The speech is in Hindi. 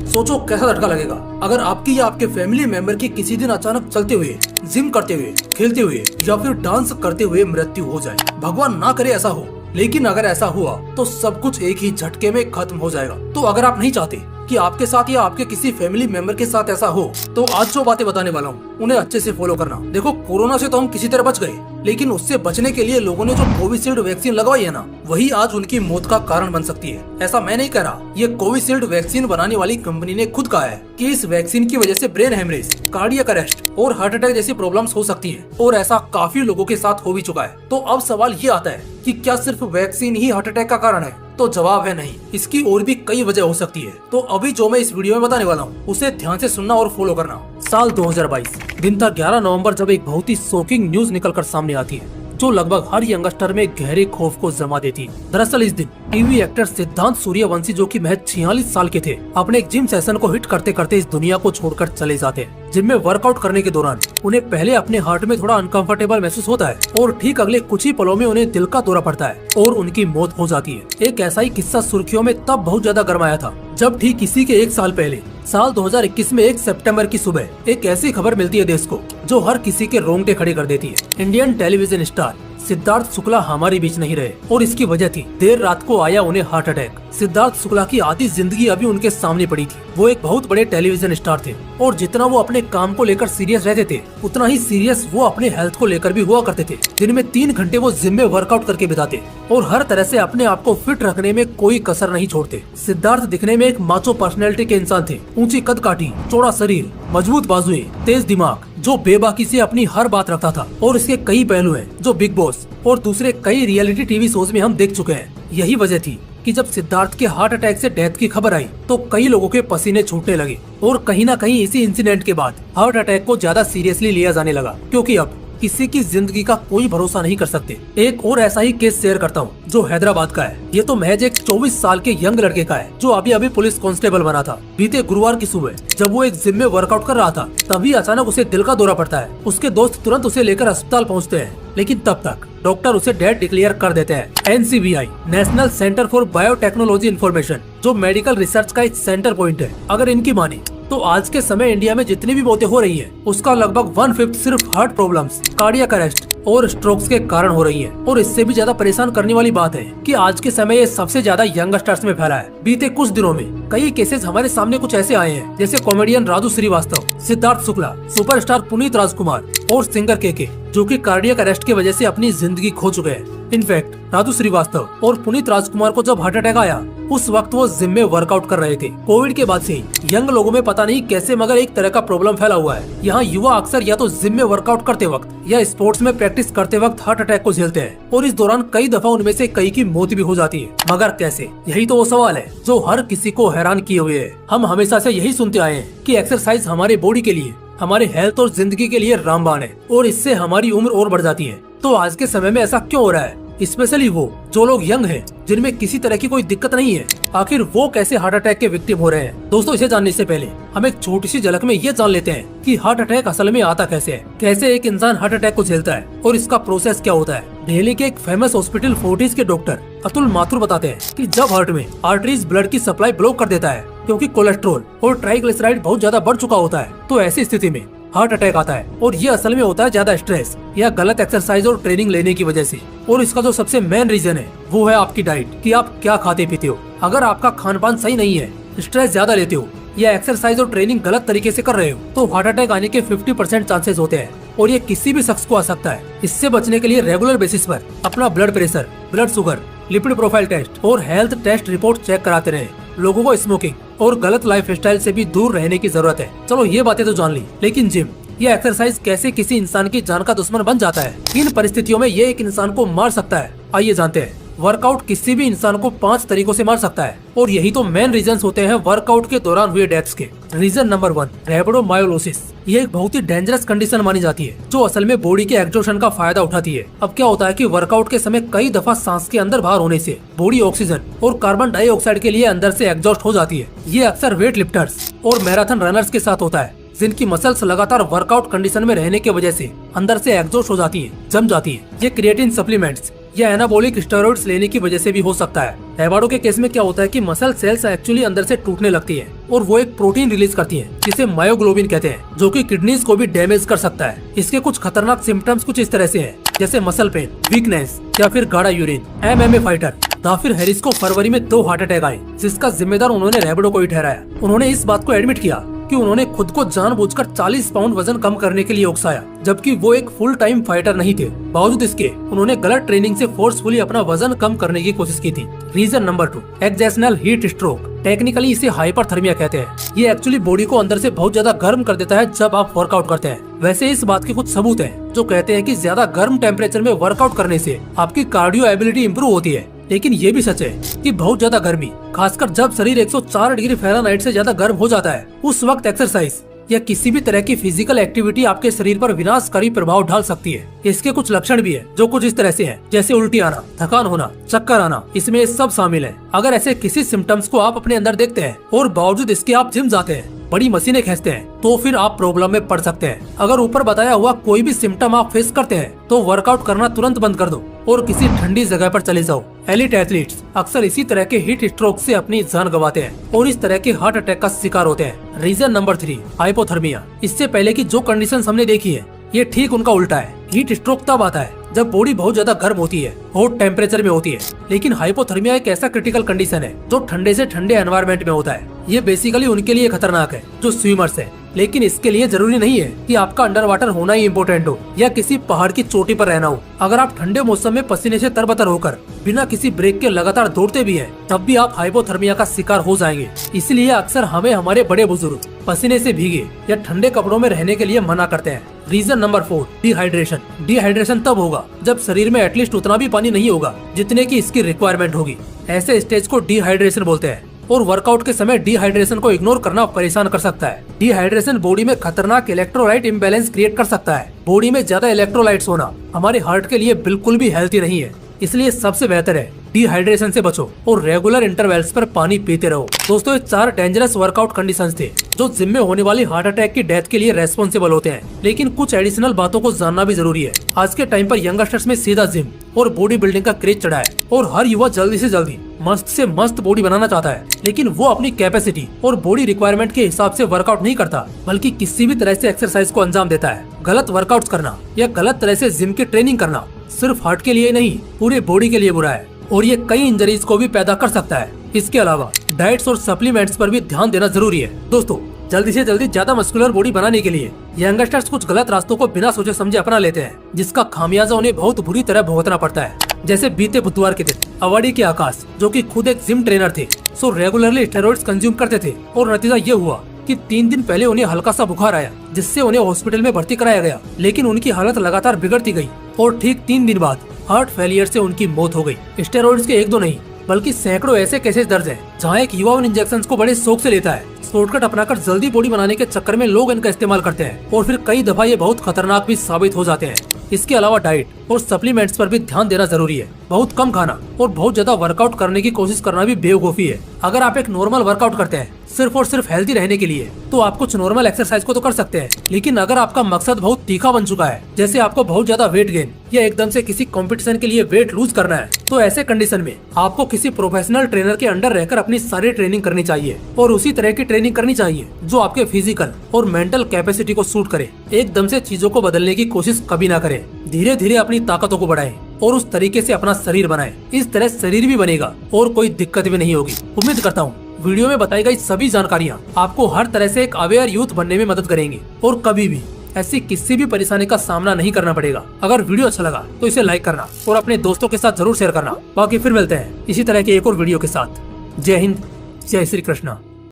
सोचो कैसा झटका लगेगा अगर आपकी या आपके फैमिली मेंबर की किसी दिन अचानक चलते हुए, जिम करते हुए, खेलते हुए या फिर डांस करते हुए मृत्यु हो जाए। भगवान ना करे ऐसा हो, लेकिन अगर ऐसा हुआ तो सब कुछ एक ही झटके में खत्म हो जाएगा। तो अगर आप नहीं चाहते कि आपके साथ या आपके किसी फैमिली मेंबर के साथ ऐसा हो, तो आज जो बातें बताने वाला हूँ उन्हें अच्छे से फॉलो करना। देखो, कोरोना से तो हम किसी तरह बच गए, लेकिन उससे बचने के लिए लोगों ने जो कोविशील्ड वैक्सीन लगवाई है ना, वही आज उनकी मौत का कारण बन सकती है। ऐसा मैं नहीं कह रहा, ये कोविशील्ड वैक्सीन बनाने वाली कंपनी ने खुद कहा है कि इस वैक्सीन की वजह से ब्रेन हेमरेज, कार्डियक अरेस्ट और हार्ट अटैक जैसी प्रॉब्लम्स हो सकती है, और ऐसा काफी लोगों के साथ हो भी चुका है। तो अब सवाल ये आता है कि क्या सिर्फ वैक्सीन ही हार्ट अटैक का कारण है? तो जवाब है नहीं, इसकी और भी कई वजह हो सकती है। तो अभी जो मैं इस वीडियो में बताने वाला हूँ उसे ध्यान से सुनना और फॉलो करना। साल 2022 दिन था 11 नवंबर, जब एक बहुत ही शॉकिंग न्यूज निकलकर सामने आती है जो लगभग हर यंगस्टर में गहरे खौफ को जमा देती है। दरअसल इस दिन टीवी एक्टर सिद्धांत सूर्यवंशी, जो कि महज 46 साल के थे, अपने एक जिम सेशन को हिट करते करते इस दुनिया को छोड़कर चले जाते हैं। जिम में वर्कआउट करने के दौरान उन्हें पहले अपने हार्ट में थोड़ा अनकंफर्टेबल महसूस होता है और ठीक अगले कुछ ही पलों में उन्हें दिल का दौरा पड़ता है और उनकी मौत हो जाती है। एक ऐसा ही किस्सा सुर्खियों में तब बहुत ज्यादा गरमाया था जब ठीक इसी के एक साल पहले साल 2021 में 1 सितंबर की सुबह एक ऐसी खबर मिलती है देश को जो हर किसी के रोंगटे खड़े कर देती है। Indian television star Siddharth Shukla हमारे बीच नहीं रहे और इसकी वजह थी देर रात को आया उन्हें हार्ट अटैक। सिद्धार्थ शुक्ला की आधी जिंदगी अभी उनके सामने पड़ी थी। वो एक बहुत बड़े टेलीविजन स्टार थे और जितना वो अपने काम को लेकर सीरियस रहते थे, उतना ही सीरियस वो अपने हेल्थ को लेकर भी हुआ करते थे। दिन में 3 घंटे वो जिम में वर्कआउट करके बिताते और हर तरह से अपने आप को फिट रखने में कोई कसर नहीं छोड़ते। सिद्धार्थ दिखने में एक माचो पर्सनैलिटी के इंसान थे। ऊंची कद काठी, चौड़ा शरीर, मजबूत बाजुएं, तेज दिमाग, जो बेबाकी से अपनी हर बात रखता था। और इसके कई पहलू हैं जो बिग बॉस और दूसरे कई रियलिटी टीवी शोज में हम देख चुके हैं। यही वजह थी कि जब सिद्धार्थ के हार्ट अटैक से डेथ की खबर आई तो कई लोगों के पसीने छूटने लगे और कहीं ना कहीं इसी इंसिडेंट के बाद हार्ट अटैक को ज्यादा सीरियसली लिया जाने लगा, क्योंकि अब किसी की जिंदगी का कोई भरोसा नहीं कर सकते। एक और ऐसा ही केस शेयर करता हूँ जो हैदराबाद का है। ये तो महज एक 24 साल के यंग लड़के का है जो अभी अभी पुलिस कांस्टेबल बना था। बीते गुरुवार की सुबह जब वो एक जिम में वर्कआउट कर रहा था, तभी अचानक उसे दिल का दौरा पड़ता है। उसके दोस्त तुरंत उसे लेकर अस्पताल पहुँचते हैं, लेकिन तब तक डॉक्टर उसे डेड डिक्लेयर कर देते हैं। NCBI, national centre for biotechnology information, जो मेडिकल रिसर्च का एक सेंटर पॉइंट है, अगर इनकी माने तो आज के समय इंडिया में जितनी भी मौतें हो रही हैं, उसका लगभग 1/5 सिर्फ हार्ट प्रॉब्लम्स, कार्डियक अरेस्ट और स्ट्रोक्स के कारण हो रही है। और इससे भी ज्यादा परेशान करने वाली बात है कि आज के समय ये सबसे ज्यादा यंगस्टर्स में फैला है। बीते कुछ दिनों में कई केसेस हमारे सामने कुछ ऐसे आए हैं, जैसे कॉमेडियन राजू श्रीवास्तव, सिद्धार्थ शुक्ला, सुपरस्टार पुनीत राजकुमार और सिंगर के जो कि कार्डियक अरेस्ट की वजह से अपनी जिंदगी खो चुके हैं। इनफैक्ट राजू श्रीवास्तव और पुनीत राजकुमार को जब हार्ट अटैक आया, उस वक्त वो जिम में वर्कआउट कर रहे थे। कोविड के बाद से यंग लोगों में पता नहीं कैसे मगर एक तरह का प्रॉब्लम फैला हुआ है। यहाँ युवा अक्सर या तो जिम में वर्कआउट करते वक्त या स्पोर्ट्स में प्रैक्टिस करते वक्त हार्ट अटैक को झेलते हैं और इस दौरान कई दफा उनमें से कई की मौत भी हो जाती है। मगर कैसे? यही तो वो सवाल है जो हर किसी को हैरान किए हुए है। हम हमेशा से यही सुनते आए हैं कि एक्सरसाइज हमारे बॉडी के लिए, हमारे हेल्थ और जिंदगी के लिए रामबाण है और इससे हमारी उम्र और बढ़ जाती है। तो आज के समय में ऐसा क्यों हो रहा है? स्पेशली वो जो लोग यंग हैं, जिनमें किसी तरह की कोई दिक्कत नहीं है, आखिर वो कैसे हार्ट अटैक के विक्टिम हो रहे हैं? दोस्तों, इसे जानने से पहले हम एक छोटी सी झलक में ये जान लेते हैं कि हार्ट अटैक असल में आता कैसे है, कैसे एक इंसान हार्ट अटैक को झेलता है और इसका प्रोसेस क्या होता है। दिल्ली के एक फेमस हॉस्पिटल फोर्टिस के डॉक्टर अतुल माथुर बताते हैं कि जब हार्ट में आर्टरीज ब्लड की सप्लाई ब्लॉक कर देता है, क्योंकि कोलेस्ट्रॉल और ट्राइग्लिसराइड बहुत ज्यादा बढ़ चुका होता है, तो ऐसी स्थिति में हार्ट अटैक आता है। और ये असल में होता है ज्यादा स्ट्रेस या गलत एक्सरसाइज और ट्रेनिंग लेने की वजह से। और इसका जो सबसे मेन रीजन है वो है आपकी डाइट, कि आप क्या खाते पीते हो। अगर आपका खान पान सही नहीं है, स्ट्रेस ज्यादा लेते हो या एक्सरसाइज और ट्रेनिंग गलत तरीके से कर रहे हो, तो हार्ट अटैक आने के 50% चांसेस होते हैं और ये किसी भी शख्स को आ सकता है। इससे बचने के लिए रेगुलर बेसिस पर अपना blood pressure, blood sugar, lipid profile test और हेल्थ टेस्ट रिपोर्ट चेक कराते रहे। लोगों को स्मोकिंग और गलत लाइफ स्टाइल से भी दूर रहने की जरूरत है। चलो ये बातें तो जान ली, लेकिन जिम या एक्सरसाइज कैसे किसी इंसान की जान का दुश्मन बन जाता है? इन परिस्थितियों में ये एक इंसान को मार सकता है। आइए जानते हैं। वर्कआउट किसी भी इंसान को 5 तरीकों से मार सकता है और यही तो मेन रीजंस होते हैं वर्कआउट के दौरान हुए डेथ्स के। Reason number 1, rhabdomyolysis. ये एक बहुत ही डेंजरस कंडीशन मानी जाती है जो असल में बॉडी के एग्जॉशन का फायदा उठाती है। अब क्या होता है कि वर्कआउट के समय कई दफा सांस के अंदर बाहर होने से बॉडी ऑक्सीजन और कार्बन डाइऑक्साइड के लिए अंदर से एग्जॉस्ट हो जाती है। ये अक्सर वेट लिफ्टर्स और मैराथन रनर्स के साथ होता है, जिनकी मसल्स लगातार वर्कआउट कंडीशन में रहने की वजह से अंदर से एग्जॉस्ट हो जाती है, जम जाती है। ये क्रिएटिन सप्लीमेंट्स यह एनाबॉलिक स्टेरॉइड्स लेने की वजह से भी हो सकता है। एवाडो के केस में क्या होता है कि मसल सेल्स एक्चुअली अंदर से टूटने लगती है और वो एक प्रोटीन रिलीज करती है जिसे मायोग्लोबिन कहते हैं, जो कि किडनीज को भी डैमेज कर सकता है। इसके कुछ खतरनाक सिम्टम्स कुछ इस तरह से हैं, जैसे मसल पेन, वीकनेस या फिर गाढ़ा यूरिन। MMA फाइटर दाफिर हैरिस को फरवरी में 2 हार्ट अटैक आए, जिसका जिम्मेदार उन्होंने रैबिडो को ही ठहराया। उन्होंने इस बात को एडमिट किया कि उन्होंने खुद को जानबूझकर 40 पाउंड वजन कम करने के लिए उकसाया, जबकि वो एक फुल टाइम फाइटर नहीं थे। बावजूद इसके उन्होंने गलत ट्रेनिंग से फोर्सफुली अपना वजन कम करने की कोशिश की थी। Reason number 2, exertional heat stroke. Technically इसे हाइपरथर्मिया कहते हैं। ये एक्चुअली बॉडी को अंदर से बहुत ज्यादा गर्म कर देता है जब आप वर्कआउट करते हैं। वैसे इस बात के कुछ सबूत हैं जो कहते हैं कि ज्यादा गर्म टेम्परेचर में वर्कआउट करने से आपकी कार्डियो एबिलिटी इंप्रूव होती है। लेकिन ये भी सच है कि बहुत ज्यादा गर्मी, खासकर जब शरीर 104 डिग्री फ़ारेनहाइट से ज्यादा गर्म हो जाता है, उस वक्त एक्सरसाइज या किसी भी तरह की फिजिकल एक्टिविटी आपके शरीर पर विनाशकारी प्रभाव डाल सकती है। इसके कुछ लक्षण भी है जो कुछ इस तरह से हैं, जैसे उल्टी आना, थकान होना, चक्कर आना, इसमें ये सब शामिल है। अगर ऐसे किसी सिम्टम्स को आप अपने अंदर देखते हैं और बावजूद इसके आप जिम जाते हैं, बड़ी मशीनें खींचते हैं, तो फिर आप प्रॉब्लम में पड़ सकते हैं। अगर ऊपर बताया हुआ कोई भी सिम्टम आप फेस करते हैं तो वर्कआउट करना तुरंत बंद कर दो और किसी ठंडी जगह पर चले जाओ। एलिट एथलीट्स अक्सर इसी तरह के हीट स्ट्रोक से अपनी जान गंवाते हैं और इस तरह के हार्ट अटैक का शिकार होते हैं। Reason number 3, hypothermia. इससे पहले की जो कंडीशन हमने देखी है, ये ठीक उनका उल्टा है। हीट स्ट्रोक तब आता है जब बॉडी बहुत ज्यादा गर्म होती है, हॉट टेम्परेचर में होती है। लेकिन हाइपोथर्मिया एक ऐसा क्रिटिकल कंडीशन है जो ठंडे से ठंडे एनवायरनमेंट में होता है। ये बेसिकली उनके लिए खतरनाक है जो स्विमर्स है। लेकिन इसके लिए जरूरी नहीं है कि आपका अंडर वाटर होना ही इम्पोर्टेंट हो या किसी पहाड़ की चोटी पर रहना हो। अगर आप ठंडे मौसम में पसीने से तरबतर होकर बिना किसी ब्रेक के लगातार दौड़ते भी हैं, तब भी आप हाइपोथर्मिया का शिकार हो जाएंगे। इसलिए अक्सर हमें हमारे बड़े बुजुर्ग पसीने से भीगे या ठंडे कपड़ों में रहने के लिए मना करते हैं। Reason number 4, dehydration. डिहाइड्रेशन तब होगा जब शरीर में एटलीस्ट उतना भी पानी नहीं होगा जितने की इसकी रिक्वायरमेंट होगी। ऐसे स्टेज को डिहाइड्रेशन बोलते हैं और वर्कआउट के समय डिहाइड्रेशन को इग्नोर करना परेशान कर सकता है। डिहाइड्रेशन बॉडी में खतरनाक इलेक्ट्रोलाइट इम्बैलेंस क्रिएट कर सकता है। बॉडी में ज्यादा इलेक्ट्रोलाइट्स होना हमारे हार्ट के लिए बिल्कुल भी हेल्थी नहीं है। इसलिए सबसे बेहतर है डिहाइड्रेशन से बचो और रेगुलर इंटरवल्स पर पानी पीते रहो। दोस्तों, ये 4 डेंजरस वर्कआउट कंडीशंस थे जो जिम में होने वाली हार्ट अटैक की डेथ के लिए रेस्पॉन्सिबल होते हैं। लेकिन कुछ एडिशनल बातों को जानना भी जरूरी है। आज के टाइम पर यंगस्टर्स में सीधा जिम और बॉडी बिल्डिंग का क्रेज चढ़ा है और हर युवा जल्दी से जल्दी मस्त से मस्त बॉडी बनाना चाहता है। लेकिन वो अपनी कैपेसिटी और बॉडी रिक्वायरमेंट के हिसाब से वर्कआउट नहीं करता, बल्कि किसी भी तरह से एक्सरसाइज को अंजाम देता है। गलत वर्कआउट करना या गलत तरह से जिम की ट्रेनिंग करना सिर्फ हार्ट के लिए नहीं, पूरे बॉडी के लिए बुरा है और ये कई इंजरीज को भी पैदा कर सकता है। इसके अलावा डाइट्स और सप्लीमेंट्स पर भी ध्यान देना जरूरी है। दोस्तों, जल्दी से जल्दी ज्यादा मस्कुलर बॉडी बनाने के लिए यंगस्टर्स कुछ गलत रास्तों को बिना सोचे समझे अपना लेते हैं, जिसका खामियाजा उन्हें बहुत बुरी तरह भुगतना पड़ता है। जैसे बीते बुधवार के दिन अवाड़ी के आकाश, जो कि खुद एक जिम ट्रेनर थे, सो रेगुलरली स्टेरॉइड्स कंज्यूम करते थे और नतीजा ये हुआ कि 3 दिन पहले उन्हें हल्का सा बुखार आया, जिससे उन्हें हॉस्पिटल में भर्ती कराया गया। लेकिन उनकी हालत लगातार बिगड़ती गई और ठीक 3 दिन बाद हार्ट फेलियर से उनकी मौत हो गई। स्टेरॉइड्स के 1-2 नहीं बल्कि सैकड़ों ऐसे केसेस दर्ज हैं जहां एक युवा उन इंजेक्शन को बड़े शौक से लेता है। शॉर्टकट अपनाकर जल्दी बॉडी बनाने के चक्कर में लोग इनका इस्तेमाल करते हैं और फिर कई दफा ये बहुत खतरनाक भी साबित हो जाते हैं। इसके अलावा डाइट और सप्लीमेंट्स पर भी ध्यान देना जरूरी है। बहुत कम खाना और बहुत ज्यादा वर्कआउट करने की कोशिश करना भी बेवकूफी है। अगर आप एक नॉर्मल वर्कआउट करते हैं सिर्फ और सिर्फ हेल्दी रहने के लिए, तो आप कुछ नॉर्मल एक्सरसाइज को तो कर सकते हैं। लेकिन अगर आपका मकसद बहुत तीखा बन चुका है, जैसे आपको बहुत ज्यादा वेट गेन या एकदम से किसी कंपटीशन के लिए वेट लूज करना है, तो ऐसे कंडीशन में आपको किसी प्रोफेशनल ट्रेनर के अंडर रहकर अपनी सारी ट्रेनिंग करनी चाहिए और उसी तरह की ट्रेनिंग करनी चाहिए जो आपके फिजिकल और मेंटल कैपेसिटी को सूट करे। एकदम से चीजों को बदलने की कोशिश कभी ना करें। धीरे धीरे अपनी ताकतों को बढ़ाएं और उस तरीके से अपना शरीर बनाएं। इस तरह शरीर भी बनेगा और कोई दिक्कत भी नहीं होगी। उम्मीद करता हूँ वीडियो में बताई गई सभी जानकारियाँ आपको हर तरह से एक अवेयर यूथ बनने में मदद करेंगी और कभी भी ऐसी किसी भी परेशानी का सामना नहीं करना पड़ेगा। अगर वीडियो अच्छा लगा तो इसे लाइक करना और अपने दोस्तों के साथ जरूर शेयर करना। बाकी फिर मिलते हैं इसी तरह के एक और वीडियो के साथ। जय हिंद, जय श्री कृष्णा।